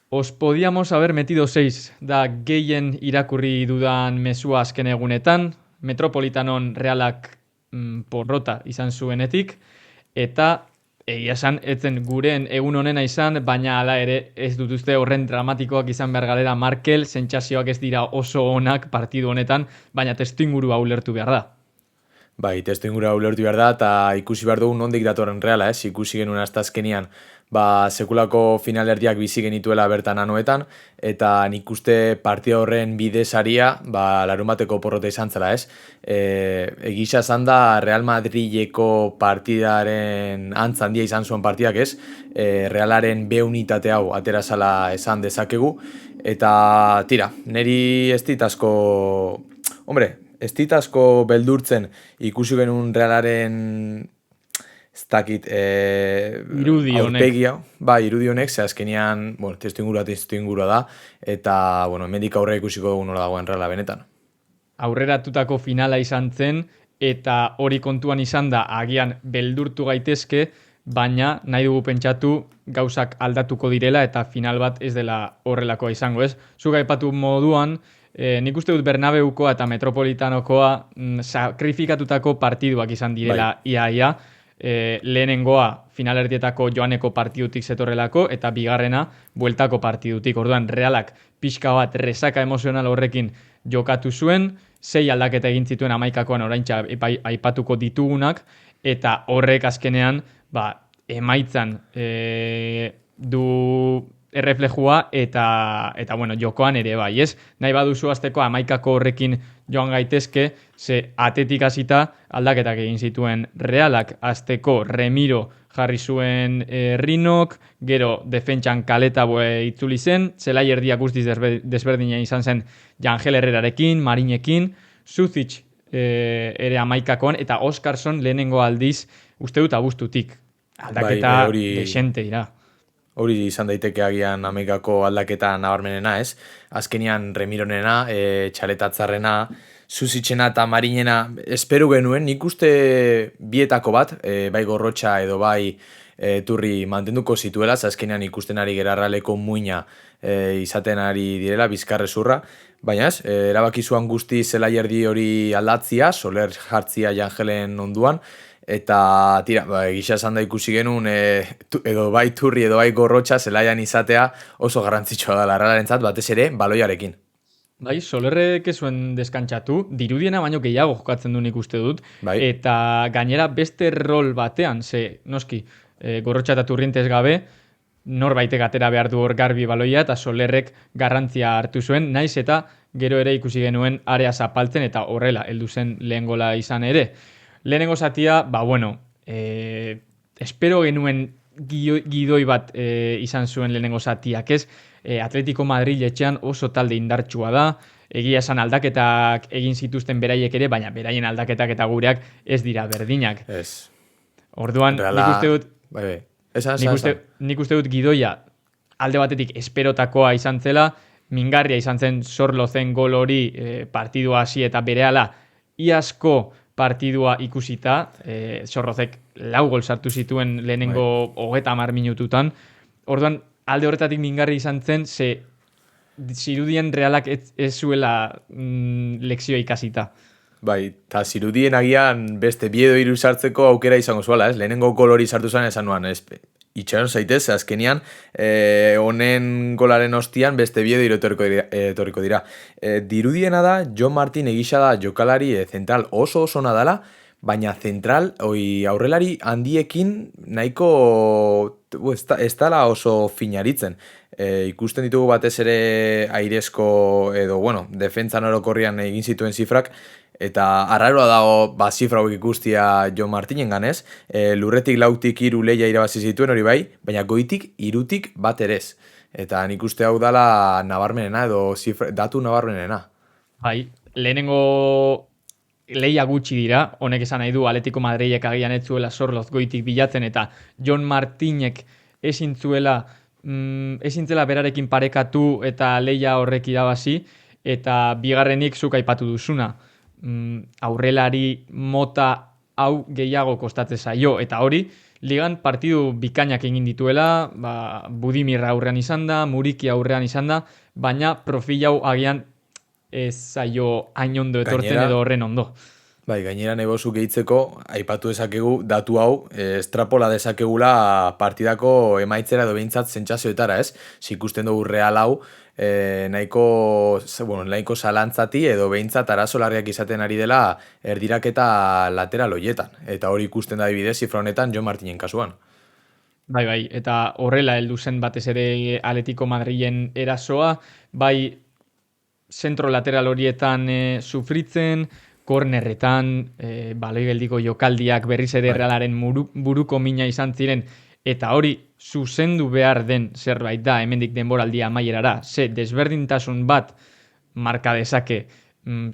Os podíamos haber metido 6, da gehien irakurri dudan mezua azken egunetan, Metropolitanon Realak porrota izan zuenetik, eta egia esan, etzen guren egun honena izan, baina hala ere ez dut uste horren dramatikoak izan behar galera Markel, sentsazioak ez dira oso onak partidu honetan, baina testuingurua ulertu behar da. Bai, testu ingurua ulertu behar da, eta ikusi behar dugu nondik datorren Reala, ez? Ikusi genuen hasta azkenian, sekulako finalerdiak bizi genituela bertan anoetan, eta nik uste partida horren bidesaria, larunbateko porrota izan zela, ez? Egisa esan da Real Madrileko partidaren antz handia izan zuen partidak, ez? Realaren B unitate hau atera zala esan dezakegu, eta tira, neri ez dit asko, hombre, ez dit asko beldurtzen ikusi genuen Realaren ez dakit Irudi honek. aurpegia, irudi honek, ze azkenean, testu ingurua da, eta, hemendik aurre ikusiko dugu nola dagoen Reala benetan. Aurreratutako finala izan zen, eta hori kontuan izan da agian beldurtu gaitezke, baina nahi dugu pentsatu gauzak aldatuko direla eta final bat ez dela horrelakoa izango, ez? Zuk aipatu moduan, nik uste dut Bernabeukoa eta Metropolitanokoa sakrifikatutako partiduak izan direla ia. Lehenengoa finalerdietako joaneko partidutik zetorrelako eta bigarrena bueltako partidutik. Orduan Realak pixka bat resaka emozional horrekin jokatu zuen, 6 aldaketa egin zituen 11koan oraintza aipatuko ditugunak, eta horrek azkenean emaitzan du erreflejua eta jokoan ere bai, ez? Nahi baduzu azteko 11ko horrekin joan gaitezke, ze atetik hasita aldaketak egin zituen Realak, azteko Remiro jarri zuen Rinok, gero defentsan Kaleta itzuli zen, zelai erdia guztiz desberdina izan zen Jangel Herrerarekin, Marinekin, Zuzic ere 11koan, eta Oskarson lehenengo aldiz uste dut abuztutik. Aldaketa desente dira. Hori izan daiteke agian 11ko aldaketa nabarmenena, ez? Azkenian Remironena, Txaletatzarrena, Zuzitxena eta Marinena esperu genuen, nik uste bietako bat, bai Gorrotxa edo bai Turri mantenduko zituela, azkenean ikusten ari gerarraleko muina izaten ari direla, bizkarrezurra, baina ez, erabaki zuan guzti zelaierdi hori aldatzia, Soler jartzia Jangelen onduan, eta tira, egisa esan da ikusi genuen edo bai Turri edo bai Gorrotxa zelaian izatea oso garrantzitsua da Realarentzat, batez ere baloiarekin. Bai, Solerrek ez zuen deskantsatu, dirudiena baino gehiago jokatzen du nik uste dut, eta gainera beste rol batean, ze noski, Gorrotxa eta Turrientez gabe, norbaitek atera behar du hor garbi baloia, eta Solerrek garrantzia hartu zuen, naiz eta gero ere ikusi genuen area zapaltzen, eta horrela, heldu zen lehen gola izan ere. Lehenengo zatia, espero genuen gidoi bat izan zuen lehenengo zatiak, ez? Atletico Madrid etxean oso talde indartsua da, egia esan aldaketak egin zituzten beraiek ere, baina beraien aldaketak eta gureak ez dira berdinak. Ez. Orduan, nik uste dut gidoia alde batetik esperotakoa izan zela, mingarria izan zen Sorlozen gol hori partidua hasi eta berehala iazko partidua ikusita, Sorlozek 4 gol sartu zituen lehenengo 30 minututan. Orduan, alde horretatik mingarri izan zen, ze zirudien Realak ez zuela lekzioa ikasita. Bai, eta zirudien agian beste biedo hiru sartzeko aukera izango zuela, ez? Lehenengo gol hori sartu zen esan nuan, ez? Itxaron zaitez, azkenian, honen golaren ostian beste biedo hiru etorriko dira. Dirudiena da, Jon Martin egisa da jokalari zentral oso nadala, baina zentral, aurrelari handiekin nahiko ez dala oso finaritzen. Ikusten ditugu batez ere airezko edo, defentsan orokorrian egin zituen zifrak, eta arraroa dago zifra hauek ikustia Jon Martinen ganez, lurretik 4tik 3 leia irabazi zituen hori bai, baina goitik 3tik bat erez. Eta nik uste hau dala nabarmenena edo datu nabarmenena. Bai, lehenengo leia gutxi dira, honek esan nahi du Atletico Madrilek agian ez zuela Sorloz goitik bilatzen, eta Jon Martinek ezin zela berarekin parekatu eta leia horrek irabazi, eta bigarrenik zuk aipatu duzuna. Aurrelari mota hau gehiago kostatzen zaio, eta hori ligan partidu bikainak egin dituela, Budimir aurrean izan da, Muriki aurrean izan da, baina profil hau agian ez zaio hain ondo etortzen Gainera, edo horren ondo. bai, gainera nebozu gehitzeko, aipatu dezakegu datu hau, estrapola dezakegula partidako emaitzera edo behintzat sentsazioetara, ez? Ikusten dugu Real hau, nahiko zalantzati edo behintzat arazolarriak izaten ari dela erdiraketa lateral hoietan. Eta hori ikusten da adibidez zifra honetan Jon Martinen kasuan. Bai, eta horrela heldu zen batez ere Atletico Madrilen erasoa, bai zentro lateral horietan sufritzen, kornerretan, baloi geldiko jokaldiak berriz ere Realaren buruko mina izan ziren, eta hori zuzendu behar den zerbait da hemendik denboraldia amaierara, ze desberdintasun bat marka dezake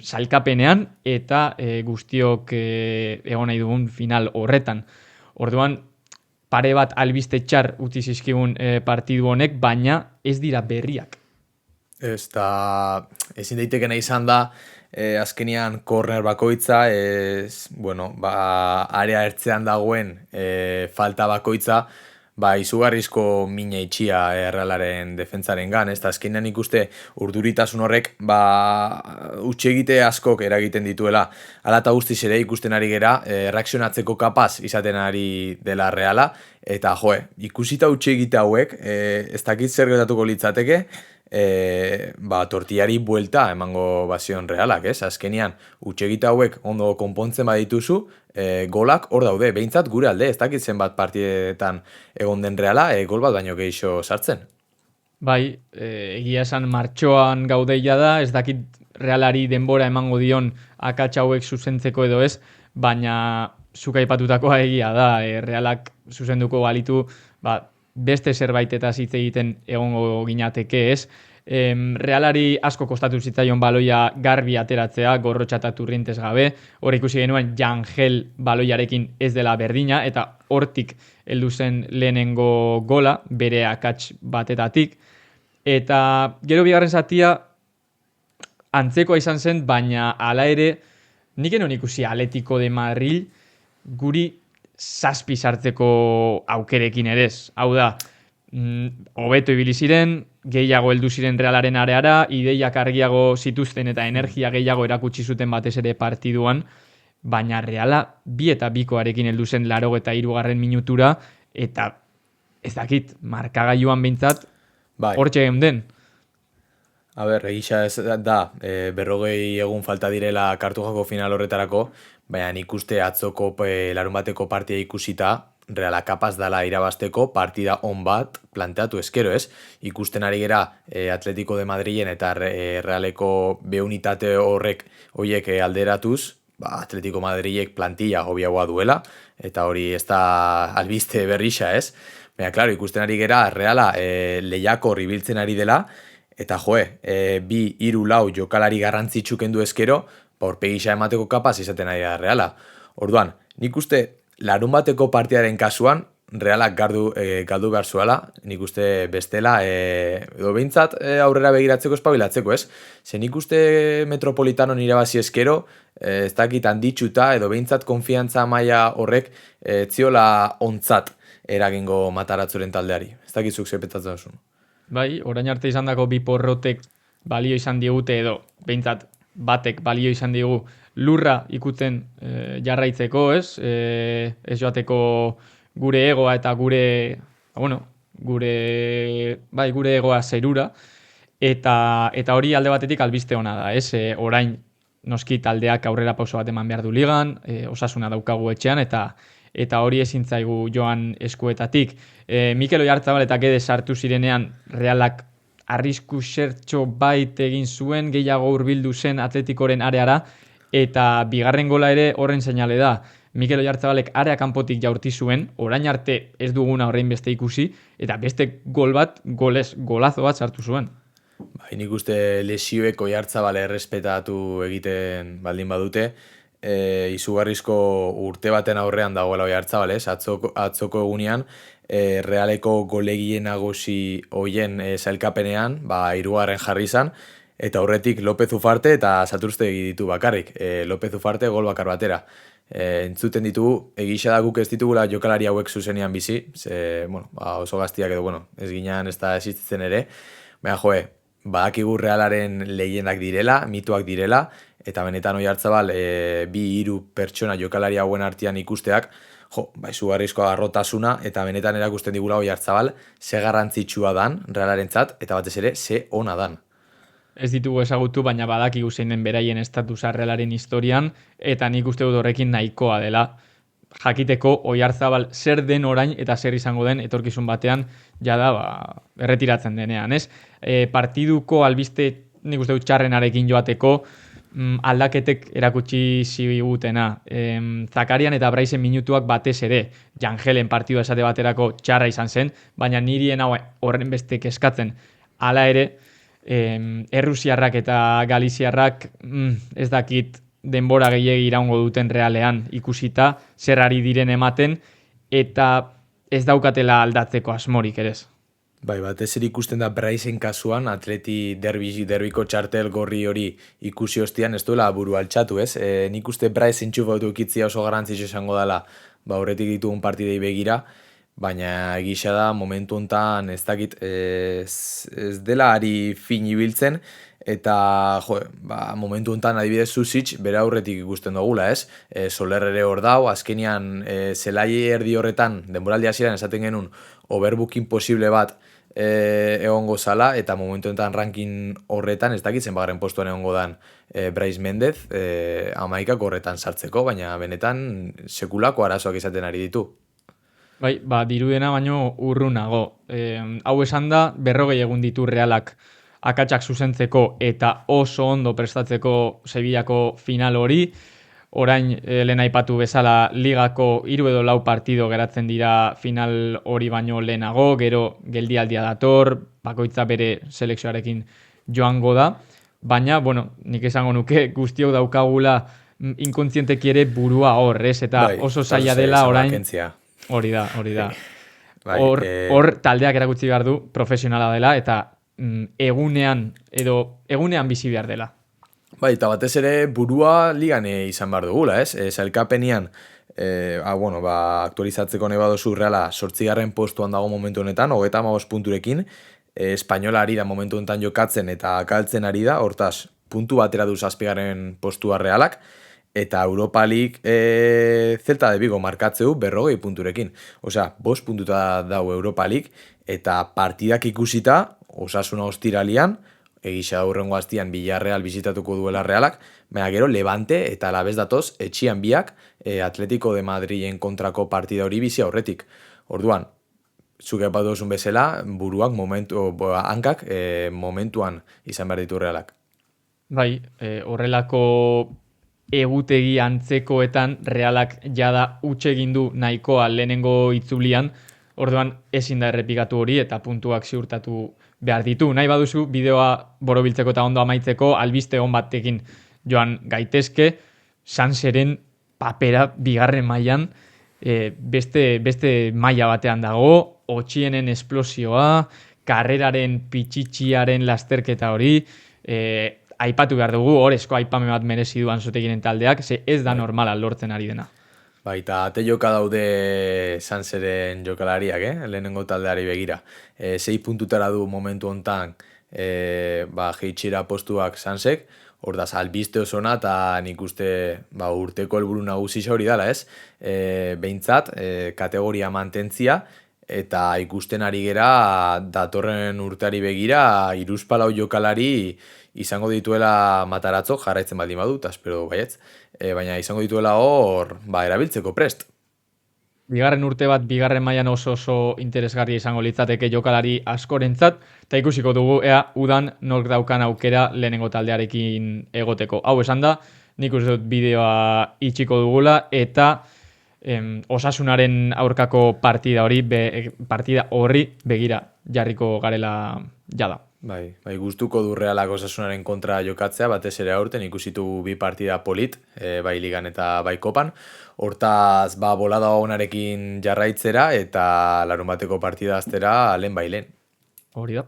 sailkapenean eta guztiok egon nahi dugun final horretan. Orduan, pare bat albiste txar utzi zizkigun partidu honek, baina ez dira berriak. Ez da, ezin daitekena izan da, azkenian korner bakoitza, area ertzean dagoen falta bakoitza, izugarrizko mina itxia Realaren defentsaren gan, ez da azkenean ikuste urduritasun horrek, utxegite askok eragiten dituela. Hala eta guztiz ere ikusten ari gera, reakzionatzeko kapaz izaten ari dela Reala, eta ikusita utxegite hauek, ez dakit zer gertatuko litzateke, tortillari buelta emango bazion Realak, ez? Azkenian, utxegita hauek ondo konpontzen badituzu, golak hor daude, behintzat gure alde, ez dakit zenbat partidetan egon den Reala, gol bat baino gehiago sartzen. Bai, egia esan martxoan gaudeia da, ez dakit Realari denbora emango dion akats hauek zuzentzeko edo ez, baina zuk aipatutakoa egia da, Realak zuzenduko balitu, beste zerbaitetaz hitz egiten egongo ginateke ez. Realari asko kostatu zitzaion baloia garbi ateratzea, Gorrotxa eta Turrientes gabe, hor ikusi genuen Jangel baloiarekin ez dela berdina, eta hortik heldu zen lehenengo gola, bere akats batetatik, eta gero bigarren zatia antzekoa izan zen, baina hala ere, nik enon ikusi Atletico de Madrid guri zazpi sartzeko aukerekin ere ez. Hau da, hobeto ibili ziren, gehiago heldu ziren Realaren areara, ideiak argiago zituzten eta energia gehiago erakutsi zuten batez ere partiduan, baina Reala 2-2koarekin heldu zen 83. minutura, eta ez dakit, markagailuan behintzat, hortxe geunden. A ber, egisa ez da, 40 egun falta direla Kartujako final horretarako, baina nik uste atzoko larunbateko partida ikusita, Reala kapaz dala irabazteko partida on bat planteatu eskero, ez? Ikusten ari gera Atletico de Madrilen eta Realeko beunitate horiek alderatuz, Atletico Madrilek plantilla hobiagoa duela, eta hori ez da albiste berrixa, ez? Baina, klaro, ikusten ari gera Reala lehiako ribiltzen ari dela, eta 2-3-4 jokalari garrantzitsu kendu eskero, aurpegisa emateko kapaz izaten ari da Reala. Orduan, nik uste larun bateko partidaren kasuan, Realak galdu behar zuela, nik uste bestela, edo behintzat aurrera begiratzeko espabilatzeko, ez? Ze nik uste Metropolitanon irabazi eskero, ez dakit handitxuta, edo behintzat konfiantza maila horrek ziola ontzat eragingo Mataratzuren taldeari. Ez dakitzuk zepetatzen duzun. Bai, orain arte izan dako bi porrotek balio izan digute edo, behintzat batek balio izan digu lurra ikutzen jarraitzeko, ez? Ez joateko gure egoa eta gure egoa zerura, eta hori alde batetik albiste ona da, ez? Orain noski taldeak aurrera pauso bat eman behar du ligan, Osasuna daukagu etxean, eta hori ezin zaigu joan eskuetatik. Mikel Oyarzabal eta Guedes sartu zirenean Realak arrisku zertxo bait egin zuen, gehiago hurbildu zen Atletikoren areara, eta bigarren gola ere horren seinale da. Mikel Oyarzabalek area kanpotik jaurti zuen, orain arte ez duguna horrein beste ikusi, eta beste golazo bat sartu zuen. Nik uste lesioek Oyarzabal errespetatu egiten baldin badute, izugarrizko urte baten aurrean dagoela Oyarzabal, atzoko egunean, Realeko golegien nagusi hoien sailkapenean, 3. jarri izan, eta horretik López Ufarte eta Saturste ditu bakarrik. López Ufarte gol bakar batera. entzuten ditugu, egisa da guk ez ditugula jokalari hauek zuzenean bizi, ze, bueno, oso gaztiak edo, bueno, ez ginean ez da existitzen ere, baina joe, badakigu Realaren lehiendak direla, mituak direla, eta benetan Oiartzabal bi hiru pertsona jokalari hauen artean ikusteak, izugarrizko garrotasuna, eta benetan erakusten digula Oiartzabal ze garrantzitsua dan Realarentzat, eta batez ere ze ona dan. Ez ditugu ezagutu, baina badakigu zein den beraien estatusa Realaren historian, eta nik uste dut horrekin nahikoa dela jakiteko Oiartzabal zer den orain eta zer izango den etorkizun batean jada erretiratzen denean, ez? Partiduko albiste nik uste dut txarrenarekin joateko aldaketek erakutsi zigutena. Zakarian eta Braisen minutuak batez ere, Jangelen partidua esate baterako txarra izan zen, baina nirien hau horren beste kezkatzen. Hala ere, Errusiarrak eta Galiziarrak ez dakit denbora gehiegi iraungo duten Realean ikusita, zer ari diren ematen, eta ez daukatela aldatzeko asmorik ere. Bai, batez ere ikusten da Braisen kasuan, Atleti derbiko txartel gorri hori ikusi ostian, ez duela buru altxatu, ez? Nik uste Braisen txufautu ikitzia oso garantzitsu izango dela, horretik ditugun partidei begira, baina egisa da momentu hontan ez dakit ez dela ari fin ibiltzen, eta momentu hontan adibidez Susich bere aurretik ikusten dugula, ez? Soler ere hor dau, azkenian zelai erdi horretan, denboraldi hasieran esaten genuen overbooking posible bat egongo zala, eta momentu honetan ranking horretan ez dakit zenbagaren postuan egongo dan Brais Mendez 11 horretan sartzeko, baina benetan sekulako arazoak izaten ari ditu. Bai, dirudena baino urrunago. Hau esan da, 40 egun ditu Realak akatsak zuzentzeko eta oso ondo prestatzeko Sevillako final hori. Orain lehen aipatu bezala ligako 3 edo 4 partido geratzen dira final hori baino lehenago, gero geldialdia dator, bakoitza bere selekzioarekin joango da, baina, nik esango nuke guztiok daukagula inkontzienteki ere burua hor, ez? Eta oso zaila dela orain... Hori da. Hor taldeak erakutsi behar du profesionala dela eta egunean bizi behar dela. Bai, eta batez ere burua ligan izan behar dugula, ez? Sailkapenian, aktualizatzeko nahi badozu Reala 8. postuan dago momentu honetan, 35 punturekin, Espainola ari da momentu honetan jokatzen eta kaltzen ari da, hortaz, puntu batera du 7. postua Realak, eta Europa League Celta de Vigo markatzeu 40 punturekin. Osea, 5 puntuta dau Europa League, eta partidak ikusita, Osasuna ostiralian, egisa aurrengo astian Villarreal bizitatuko duela Realak, baina gero Levante eta Alavés datoz etxian biak Atletico de Madrilen kontrako partida hori bizi aurretik. Orduan, zuk epatu duzun bezala, buruak hankak momentuan izan behar ditu Realak. Bai, horrelako egutegi antzekoetan Realak jada utxe egin du nahikoa lehenengo itzulian, orduan ezin da errepikatu hori eta puntuak ziurtatu behar ditu. Nahi baduzu bideoa borobiltzeko eta ondo amaitzeko albiste on batekin joan gaitezke, Sanseren papera bigarren mailan beste maila batean dago, Otxienen esplosioa, karreraren pitxitxiaren lasterketa hori, aipatu behar dugu, horrezko aipame bat merezi duan Anzoteginen taldeak, ze ez da normala lortzen ari dena. Baita, ate joka daude Sanseren jokalariak, lehenengo taldeari begira. 6 puntutara du momentu hontan jeitxira postuak Sansek, hor da albiste osona eta nik uste urteko helburu nagusisa hori dela, ez? Behintzat, kategoria mantentzia, eta ikusten ari gera datorren urteari begira 3-4 jokalari izango dituela Mataratzok jarraitzen baldin badu, eta espero baietz, baina izango dituela hor erabiltzeko prest. Bigarren urte bat, bigarren mailan oso interesgarria izango litzateke jokalari askorentzat, eta ikusiko dugu udan nork daukan aukera lehenengo taldearekin egoteko. Hau esan da, nik uste dut bideoa itxiko dugula, eta Osasunaren aurkako partida horri begira jarriko garela jada. Bai, gustuko du Realak Osasunaren kontra jokatzea, batez ere aurten ikusitu 2 partida polit, bai ligan eta bai kopan. Hortaz, bolada onarekin jarraitzera eta larunbateko partida aztera lehen bai lehen. Hori da.